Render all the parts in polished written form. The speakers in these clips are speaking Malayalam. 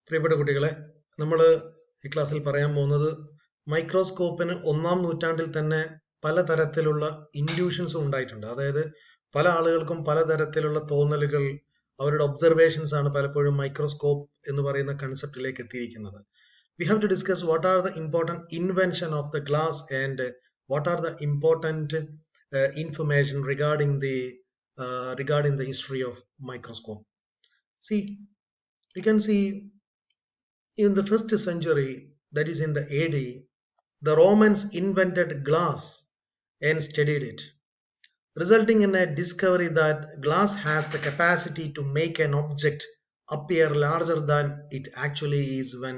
പ്രിയപ്പെട്ട കുട്ടികളെ, നമ്മൾ ഈ ക്ലാസ്സിൽ പറയാൻ പോകുന്നത് മൈക്രോസ്കോപ്പിന് 1-ാം നൂറ്റാണ്ടിൽ തന്നെ പലതരത്തിലുള്ള ഇൻഡ്യൂഷൻസ് ഉണ്ടായിട്ടുണ്ട്. അതായത് പല ആളുകൾക്കും പലതരത്തിലുള്ള തോന്നലുകൾ, അവരുടെ ഒബ്സർവേഷൻസ് ആണ് പലപ്പോഴും മൈക്രോസ്കോപ്പ് എന്ന് പറയുന്ന കൺസെപ്റ്റിലേക്ക് എത്തിയിരിക്കുന്നത്. We have to discuss what are the important invention of the glass and what are the important information regarding the history of microscope. See, you can see in the 1st century, that is in the AD, the Romans invented glass and studied it, resulting in a discovery that glass has the capacity to make an object appear larger than it actually is when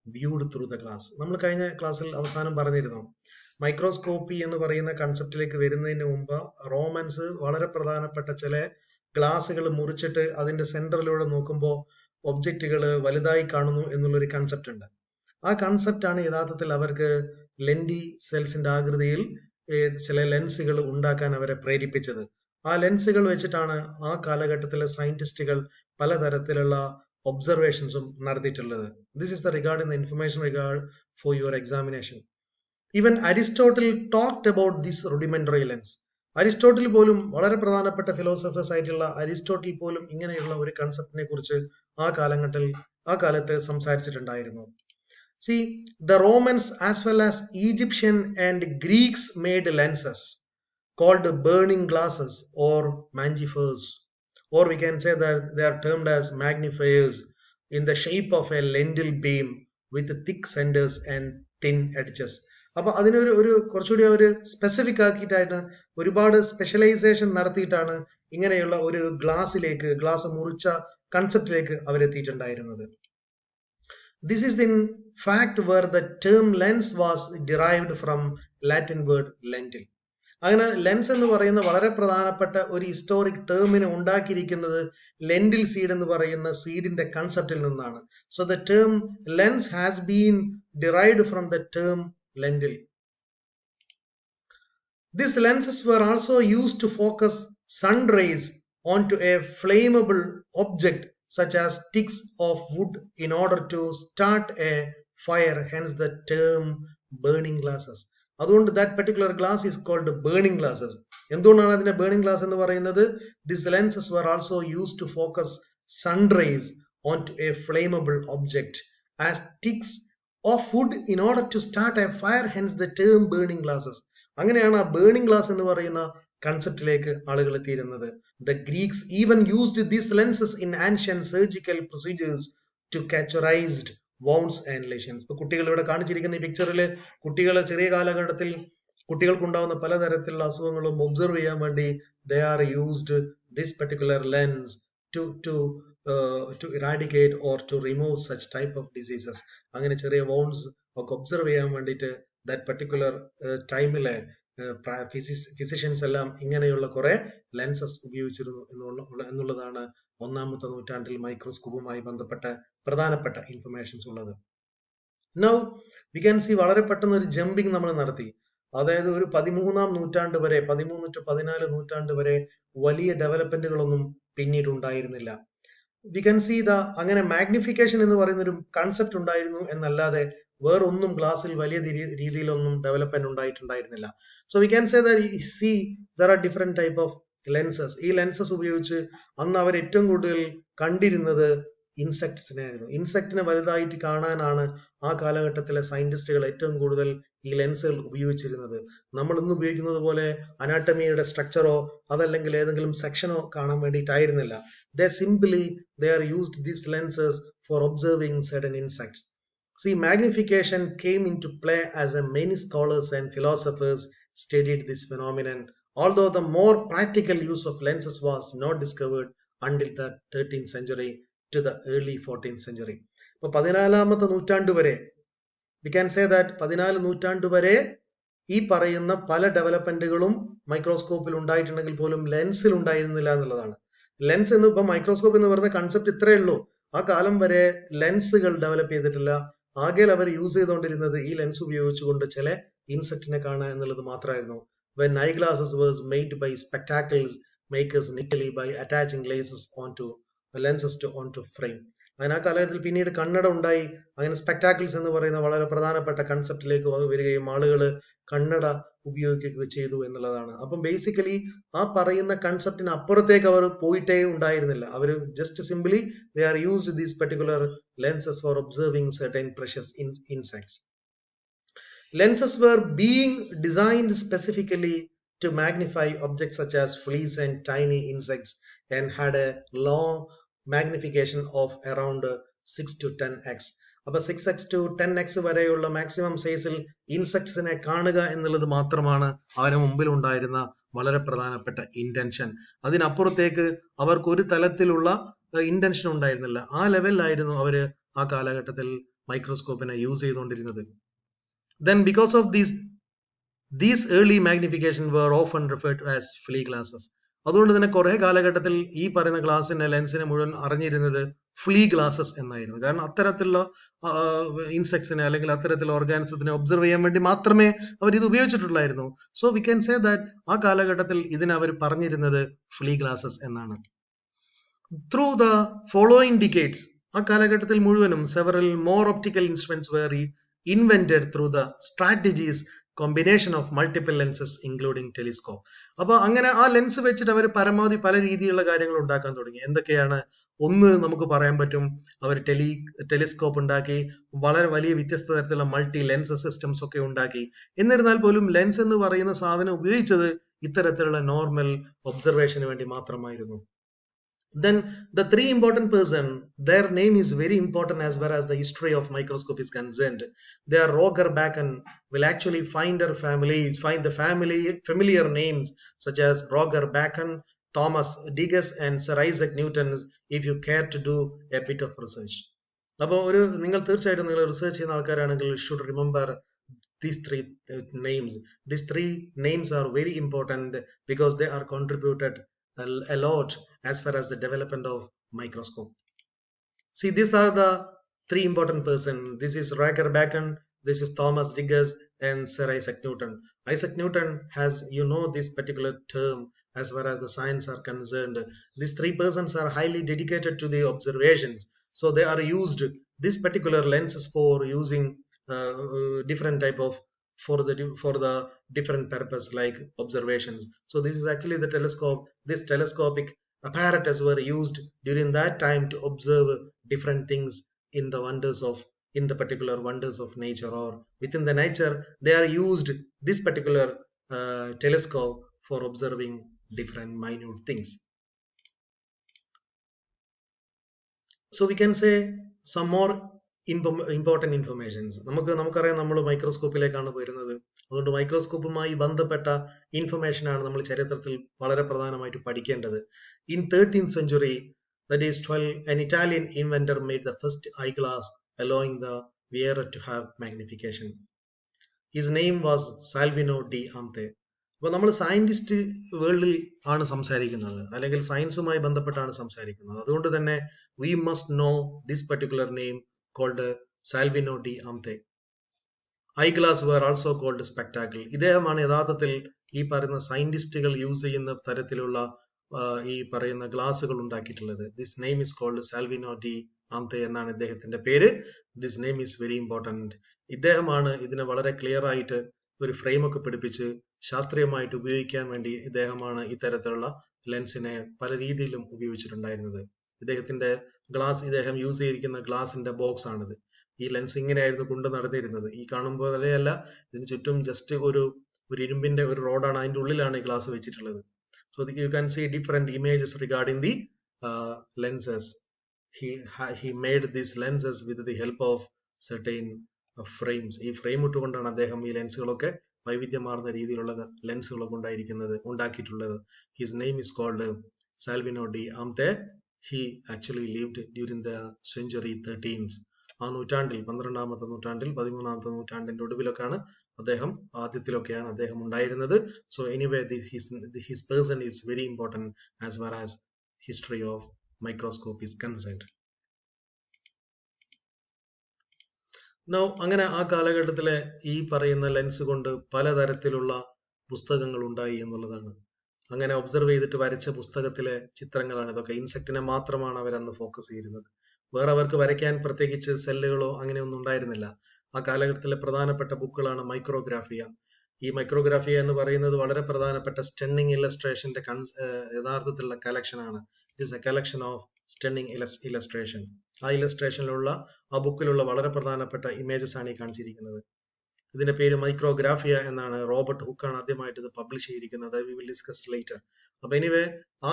viewed through the glass. നമ്മൾ കഴിഞ്ഞ ക്ലാസ്സിൽ അവസാനം പറഞ്ഞിരുന്നു, മൈക്രോസ്കോപ്പി എന്ന് പറയുന്ന കൺസെപ്റ്റിലേക്ക് വരുന്നതിന് മുമ്പ് റോമൻസ് വളരെ പ്രധാനപ്പെട്ട ചില ഗ്ലാസുകൾ മുറിച്ചിട്ട് അതിന്റെ സെന്ററിലൂടെ നോക്കുമ്പോൾ ഒബ്ജക്റ്റുകൾ വലുതായി കാണുന്നു എന്നുള്ളൊരു കൺസെപ്റ്റ് ഉണ്ട്. ആ കൺസെപ്റ്റ് ആണ് യഥാർത്ഥത്തിൽ അവർക്ക് ലെൻഡി സെൽസിന്റെ ആകൃതിയിൽ ചില ലെൻസുകൾ ഉണ്ടാക്കാൻ അവരെ പ്രേരിപ്പിച്ചത്. ആ ലെൻസുകൾ വെച്ചിട്ടാണ് ആ കാലഘട്ടത്തിലെ സയന്റിസ്റ്റുകൾ പലതരത്തിലുള്ള ഒബ്സർവേഷൻസും നടത്തിയിട്ടുള്ളത്. This is the regarding the information regard for your examination. Even Aristotle talked about this rudimentary lens. Aristotle പോലും, വളരെ പ്രധാനപ്പെട്ട ഫിലോസഫേഴ്സ് ആയിട്ടുള്ള അരിസ്റ്റോട്ടിൽ പോലും ഇങ്ങനെയുള്ള ഒരു കൺസെപ്റ്റിനെ കുറിച്ച് ആ കാലത്ത് സംസാരിച്ചിട്ടുണ്ടായിരുന്നു. See, the Romans as well as Egyptian and Greeks made lenses called burning glasses or magnifiers, or we can say that they are termed as magnifiers, in the shape of a lentil beam with thick centers and thin edges. അപ്പൊ അതിനൊരു കുറച്ചുകൂടി ഒരു സ്പെസിഫിക് ആക്കിയിട്ടാണ്, ഒരുപാട് സ്പെഷ്യലൈസേഷൻ നടത്തിയിട്ടാണ് ഇങ്ങനെയുള്ള ഒരു ഗ്ലാസ് മുറിച്ച കൺസെപ്റ്റിലേക്ക് അവരെത്തിയിട്ടുണ്ടായിരുന്നത്. This is in fact where the term lens was derived from Latin word lentil. അങ്ങനെ ലെൻസ് എന്ന് പറയുന്ന വളരെ പ്രധാനപ്പെട്ട ഒരു ഹിസ്റ്റോറിക് ടേമിനെ ഉണ്ടാക്കിയിരിക്കുന്നത് ലെൻഡിൽ സീഡ് എന്ന് പറയുന്ന സീഡിന്റെ കൺസെപ്റ്റിൽ നിന്നാണ്. So the term lens has been derived from the term lentil. These lenses were also used to focus sun rays onto a flammable object such as sticks of wood in order to start a fire, hence the term burning glasses. അതുകൊണ്ട് that particular glass is called burning glasses. എന്തുകൊണ്ടാണ് അതിനെ burning glass എന്ന് പറയുന്നത്? These lenses were also used to focus sun rays onto a flammable object as sticks of wood in order to start a fire, hence the term burning glasses. അങ്ങനെയാണ് ആ ബേണിംഗ് ഗ്ലാസ് എന്ന് പറയുന്ന കൺസെപ്റ്റിലേക്ക് ആളുകൾ എത്തിയിരുന്നത്. The Greeks even used these lenses in ancient surgical procedures to cauterize wounds and lesions. ഇപ്പൊ കുട്ടികൾ ഇവിടെ കാണിച്ചിരിക്കുന്ന ഈ പിക്ചറിൽ കുട്ടികളെ ചെറിയ കാലഘട്ടത്തിൽ കുട്ടികൾക്കുണ്ടാവുന്ന പലതരത്തിലുള്ള അസുഖങ്ങളും ഒബ്സർവ് ചെയ്യാൻ വേണ്ടി they are used this particular lens to eradicate or to remove such type of diseases. അങ്ങനെ ചെറിയ wounds ഒക്കെ ഒബ്സർവ് ചെയ്യാൻ വേണ്ടിയിട്ട് that particular ടൈമിലെ ഫിസിഷ്യൻസ് എല്ലാം ഇങ്ങനെയുള്ള കുറെ ലെൻസസ് ഉപയോഗിച്ചിരുന്നു എന്നുള്ളതാണ് 1-ാമത്തെ നൂറ്റാണ്ടിൽ മൈക്രോസ്കോപ്പുമായി ബന്ധപ്പെട്ട പ്രധാനപ്പെട്ട ഇൻഫർമേഷൻസ് ഉള്ളത്. നൗ വി ക്യാൻ സി, വളരെ പെട്ടെന്ന് ഒരു ജമ്പിങ് നമ്മൾ നടത്തി. അതായത് ഒരു 13-ാം നൂറ്റാണ്ട് വരെ, 13 to 14 നൂറ്റാണ്ട് വരെ വലിയ ഡെവലപ്മെന്റുകളൊന്നും പിന്നീട് ഉണ്ടായിരുന്നില്ല. വി ക്യാൻ സി അങ്ങനെ മാഗ്നിഫിക്കേഷൻ എന്ന് പറയുന്ന ഒരു കൺസെപ്റ്റ് ഉണ്ടായിരുന്നു എന്നല്ലാതെ വേറൊന്നും ഗ്ലാസിൽ വലിയ രീതിയിലൊന്നും ഡെവലപ്മെന്റ് ഉണ്ടായിട്ടുണ്ടായിരുന്നില്ല. So we can say that see there are different type of lenses. ഈ ലെൻസസ് ഉപയോഗിച്ച് അന്ന് അവർ ഏറ്റവും കൂടുതൽ കണ്ടിരുന്നത് ഇൻസെക്ട്സിനെ ആയിരുന്നു. ഇൻസെക്റ്റിനെ വലുതായിട്ട് കാണാനാണ് ആ കാലഘട്ടത്തിലെ സയന്റിസ്റ്റുകൾ ഏറ്റവും കൂടുതൽ ഈ ലെൻസുകൾ ഉപയോഗിച്ചിരുന്നത്. നമ്മൾ ഇന്ന് ഉപയോഗിക്കുന്നത് പോലെ അനാട്ടമിയുടെ സ്ട്രക്ചറോ അതല്ലെങ്കിൽ ഏതെങ്കിലും സെക്ഷനോ കാണാൻ വേണ്ടിയിട്ടായിരുന്നില്ല. they are used these lenses for observing certain insects. See, magnification came into play as many scholars and philosophers studied this phenomenon, although the more practical use of lenses was not discovered until the 13th century to the early 14th century. ഇപ്പോൾ 14-ാമത്തെ നൂറ്റാണ്ട് വരെ we can say that 14 നൂറ്റാണ്ട് വരെ ഈ പറയുന്ന പല ഡെവലപ്മെന്റുകളും മൈക്രോസ്കോപ്പിൽ ഉണ്ടായിട്ടുണ്ടെങ്കിൽ പോലും ലെൻസിൽ ഉണ്ടായിരുന്നില്ല എന്നുള്ളതാണ്. ലെൻസ് എന്ന് ഇപ്പൊ മൈക്രോസ്കോപ്പ് എന്ന് പറയുന്ന കൺസെപ്റ്റ് ഇത്രയേ ഉള്ളൂ. ആ കാലം വരെ ലെൻസുകൾ ഡെവലപ്പ് ചെയ്തിട്ടില്ല. ആകെ അവർ യൂസ് ചെയ്തുകൊണ്ടിരുന്നത് ഈ ലെൻസ് ഉപയോഗിച്ചുകൊണ്ട് ചില ഇൻസെക്റ്റിനെ കാണുക എന്നുള്ളത് മാത്രമായിരുന്നു. When eyeglasses was made by spectacles makers initially by attaching lenses onto frame. അങ്ങനെ ആ കാലഘട്ടത്തിൽ പിന്നീട് കണ്ണട ഉണ്ടായി. അങ്ങനെ സ്പെക്ടാക്കിൾസ് എന്ന് പറയുന്ന വളരെ പ്രധാനപ്പെട്ട കൺസെപ്റ്റിലേക്ക് വരികയും ആളുകൾ കണ്ണട ഉപയോഗിക്കുകയൊക്കെ ചെയ്തു എന്നുള്ളതാണ്. അപ്പം ബേസിക്കലി ആ പറയുന്ന കൺസെപ്റ്റിന് അപ്പുറത്തേക്ക് അവർ പോയിട്ടേ ഉണ്ടായിരുന്നില്ല. അവർ just simply they are used these particular lenses for observing certain precious insects. Lenses were being designed specifically to magnify objects such as fleas and tiny insects and had a long magnification of around 6 to 10x. അപ്പോൾ 6x to 10x വരെയുള്ള മാക്സിമം സൈസിൽ ഇൻസെക്ട്സിനെ കാണുക എന്നുള്ളത് മാത്രമാണ് അവന് മുമ്പിൽ ഉണ്ടായിരുന്ന വളരെ പ്രധാനപ്പെട്ട ഇന്റൻഷൻ. അതിനപ്പുറത്തേക്ക് അവർക്ക് ഒരു തലത്തിലുള്ള ഇന്റൻഷൻ ഉണ്ടായിരുന്നില്ല. ആ ലെവലിലായിരുന്നു അവര് ആ കാലഘട്ടത്തിൽ മൈക്രോസ്കോപ്പിനെ യൂസ് ചെയ്തുകൊണ്ടിരുന്നത്. Then because of these early magnification were often referred to as flea glasses. അതുകൊണ്ട് തന്നെ കുറെ കാലഘട്ടത്തിൽ ഈ പറയുന്ന ഗ്ലാസിനെ ലെൻസിനെ മുഴുവൻ അറിഞ്ഞിരുന്നത് ഫ്ലീ ഗ്ലാസസ് എന്നായിരുന്നു. കാരണം അത്തരത്തിലുള്ള ഇൻസെക്ട്സിനെ അല്ലെങ്കിൽ അത്തരത്തിലുള്ള ഓർഗാനിസത്തിനെ ഒബ്സർവ് ചെയ്യാൻ വേണ്ടി മാത്രമേ അവർ ഇത് ഉപയോഗിച്ചിട്ടുള്ളായിരുന്നു. So we can say that ആ കാലഘട്ടത്തിൽ ഇതിനെ അവർ പറഞ്ഞിരുന്നത് ഫ്ലീ ഗ്ലാസസ് എന്നാണ്. ത്രൂ ദ ഫോളോയിങ് ഡിക്കേഡ്സ്, ആ കാലഘട്ടത്തിൽ മുഴുവനും several more optical instruments were invented through the strategies combination of multiple lenses including telescope. അപ്പൊ അങ്ങനെ ആ ലെൻസ് വെച്ചിട്ട് അവർ പരമാവധി പല രീതിയിലുള്ള കാര്യങ്ങൾ ഉണ്ടാക്കാൻ തുടങ്ങി. എന്തൊക്കെയാണ്? ഒന്ന് നമുക്ക് പറയാൻ പറ്റും, അവർ ടെലിസ്കോപ്പ് ഉണ്ടാക്കി, വളരെ വലിയ വ്യത്യസ്ത തരത്തിലുള്ള മൾട്ടി ലെൻസ് സിസ്റ്റംസ് ഒക്കെ ഉണ്ടാക്കി. എന്നിരുന്നാൽ പോലും ലെൻസ് എന്ന് പറയുന്ന സാധനം ഉപയോഗിച്ചത് ഇത്തരത്തിലുള്ള നോർമൽ ഒബ്സർവേഷന് വേണ്ടി മാത്രമായിരുന്നു. Then the three important person, their name is very important as far as the history of microscope is concerned. They are Roger Bacon. Will actually find the familiar names such as Roger Bacon, Thomas Digges and Sir Isaac Newton if you care to do a bit of research. അപ്പോൾ നിങ്ങൾ തീർച്ചയായിട്ടും നിങ്ങൾ റിസർച്ച് ചെയ്യുന്ന ആൾക്കാരാണെങ്കിൽ should remember these three names. These three names are very important because they are contributed a lot as far as the development of microscope. See, these are the three important persons. This is Roger Bacon, this is Thomas Digges and Sir Isaac Newton. Isaac Newton has, this particular term as far as the science are concerned. These three persons are highly dedicated to the observations. So they are used, this particular lenses for using different type of for the different purpose like observations. So this is actually the telescope. This telescopic apparatus were used during that time to observe different things in the particular wonders of nature, or within the nature they are used this particular telescope for observing different minute things. So we can say some more important informations. നമുക്കറിയാം നമ്മൾ മൈക്രോസ്കോപ്പിലേക്കാണ് വരുന്നത്. അതുകൊണ്ട് മൈക്രോസ്കോപ്പുമായി ബന്ധപ്പെട്ട ഇൻഫർമേഷൻ ആണ് നമ്മൾ ചരിത്രത്തിൽ വളരെ പ്രധാനമായിട്ട് പഠിക്കേണ്ടത്. In 13th century, that is 12, an Italian inventor made the first eyeglass allowing the wearer to have magnification. His name was Salvino di Ante. അപ്പോൾ നമ്മൾ സയന്റിസ്റ്റ് വേൾഡിൽ ആണ് സംസാരിക്കുന്നത്, അല്ലെങ്കിൽ സയൻസുമായി ബന്ധപ്പെട്ടാണ് സംസാരിക്കുന്നത്. അതുകൊണ്ട് തന്നെ we must know this particular name called Salvino di Ante. Eyeglass were also called spectacle. ഇദ്ദേഹമാണ് യഥാർത്ഥത്തിൽ ഈ പറയുന്ന സയന്റിസ്റ്റുകൾ യൂസ് ചെയ്യുന്ന തരത്തിലുള്ള ഈ പറയുന്ന ഗ്ലാസുകൾ ഉണ്ടാക്കിയിട്ടുള്ളത്. This name is called Salvino D'Armate എന്നാണ് ഇദ്ദേഹത്തിന്റെ പേര്. This name is very important. ഇദ്ദേഹമാണ് ഇതിനെ വളരെ ക്ലിയർ ആയിട്ട് ഒരു ഫ്രെയിം ഒക്കെ പിടിപ്പിച്ച് ശാസ്ത്രീയമായിട്ട് ഉപയോഗിക്കാൻ വേണ്ടി ഇദ്ദേഹമാണ് ഇത്തരത്തിലുള്ള ലെൻസിനെ പല രീതിയിലും ഉപയോഗിച്ചിട്ടുണ്ടായിരുന്നത്. ഇദ്ദേഹത്തിന്റെ ഇദ്ദേഹം യൂസ് ചെയ്തിരിക്കുന്ന ഗ്ലാസിന്റെ ബോക്സ് ആണിത്. ഈ ലെൻസ് ഇങ്ങനെയായിരുന്നു കൊണ്ട് നടന്നിരുന്നത്. ഈ കാണുമ്പോൾ പോലെയല്ല, ഇതിന് ചുറ്റും ജസ്റ്റ് ഒരു ഇരുമ്പിന്റെ ഒരു റോഡാണ്, അതിന്റെ ഉള്ളിലാണ് ഈ ഗ്ലാസ് വെച്ചിട്ടുള്ളത്. So you can see different images regarding the lenses. He made these lenses with the help of certain frames. ഈ ഫ്രെയിം ഇട്ടുകൊണ്ടാണ് അദ്ദേഹം ഈ ലെൻസുകളൊക്കെ വൈവിധ്യമാർന്ന രീതിയിലുള്ള ലെൻസുകളൊക്കെ ഉണ്ടാക്കിയിട്ടുള്ളത്. His name is called Salvino di Ante. He actually lived during the century 13th. ആ നൂറ്റാണ്ടിൽ 12ാമത്തെ നൂറ്റാണ്ടിൽ 13ാമത്തെ നൂറ്റാണ്ടിന്റെ ഒടുവിലൊക്കെയാണ് അദ്ദേഹം, ആദ്യത്തിലൊക്കെയാണ് അദ്ദേഹം ഉണ്ടായിരുന്നത്. So anyway his person is very important as far as history of microscope is concerned. Now അങ്ങനെ ആ കാലഘട്ടത്തിലെ ഈ പറയുന്ന ലെൻസ് കൊണ്ട് പലതരത്തിലുള്ള പുസ്തകങ്ങൾ ഉണ്ടായി എന്നുള്ളതാണ്. അങ്ങനെ ഒബ്സർവ് ചെയ്തിട്ട് വരച്ച പുസ്തകത്തിലെ ചിത്രങ്ങളാണ് ഇതൊക്കെ. ഇൻസെക്റ്റിനെ മാത്രമാണ് അവരന്ന് ഫോക്കസ് ചെയ്തിരുന്നത്. വേറെ അവർക്ക് വരയ്ക്കാൻ പ്രത്യേകിച്ച് സെല്ലുകളോ അങ്ങനെയൊന്നും ഉണ്ടായിരുന്നില്ല. ആ കാലഘട്ടത്തിലെ പ്രധാനപ്പെട്ട ബുക്കുകളാണ് മൈക്രോഗ്രാഫിയ. ഈ മൈക്രോഗ്രാഫിയ എന്ന് പറയുന്നത് വളരെ പ്രധാനപ്പെട്ട സ്റ്റണ്ണിങ് ഇല്ലസ്ട്രേഷന്റെ യഥാർത്ഥത്തിലുള്ള കളക്ഷൻ ആണ്. It is A collection of stunning illustration. ആ ഇല്ലസ്ട്രേഷനിലുള്ള ആ ബുക്കിലുള്ള വളരെ പ്രധാനപ്പെട്ട ഇമേജസ് ആണ് ഈ കാണിച്ചിരിക്കുന്നത്. ഇതിന്റെ പേര് മൈക്രോഗ്രാഫിയ എന്നാണ്. റോബർട്ട് ഹുക്കാണ് ആദ്യമായിട്ട് ഇത് പബ്ലിഷ് ചെയ്തിരിക്കുന്നത്. We will discuss later. അപ്പൊ എനിവേ ആ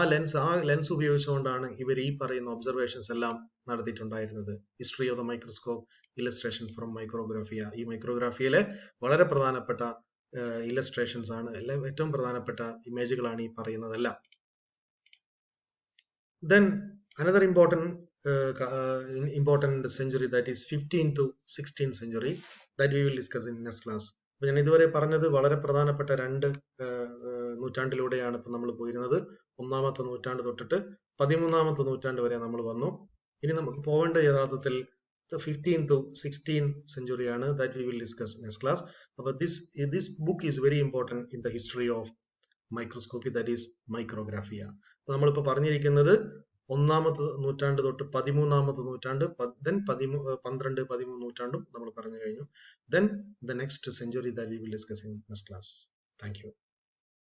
ലെൻസ് ഉപയോഗിച്ചുകൊണ്ടാണ് ഇവർ ഈ പറയുന്ന ഒബ്സർവേഷൻസ് എല്ലാം നടത്തിയിട്ടുണ്ടായിരുന്നത്. History of the microscope illustration from Micrographia. ഈ മൈക്രോഗ്രാഫിയയിലെ വളരെ പ്രധാനപ്പെട്ട ഇല്ലസ്ട്രേഷൻസ് ആണ്, എല്ലാം ഏറ്റവും പ്രധാനപ്പെട്ട ഇമേജുകളാണ് ഈ പറയുന്നതെല്ലാം. Then another important century, that is 15th to 16th century, that we will discuss in next class. അപ്പൊ ഞാൻ ഇതുവരെ പറഞ്ഞത് വളരെ പ്രധാനപ്പെട്ട രണ്ട് നൂറ്റാണ്ടിലൂടെയാണ് ഇപ്പൊ നമ്മൾ പോയിരുന്നത്. 1-ാമത്തെ നൂറ്റാണ്ട് തൊട്ടിട്ട് 13-ാമത്തെ നൂറ്റാണ്ട് വരെ നമ്മൾ വന്നു. ഇനി നമുക്ക് പോവേണ്ട യഥാർത്ഥത്തിൽ 15th to 16th century ആണ്. that we will discuss next class. അപ്പൊ this book is very important in the history of microscopy, that is micrographia. അപ്പൊ നമ്മളിപ്പോ പറഞ്ഞിരിക്കുന്നത് 1-ാമത്തെ നൂറ്റാണ്ട് തൊട്ട് 13-ാമത്തെ നൂറ്റാണ്ട്, then 12-13 നൂറ്റാണ്ടും നമ്മൾ പറഞ്ഞു കഴിഞ്ഞു. Then the next century that we will discuss in next class. Thank you.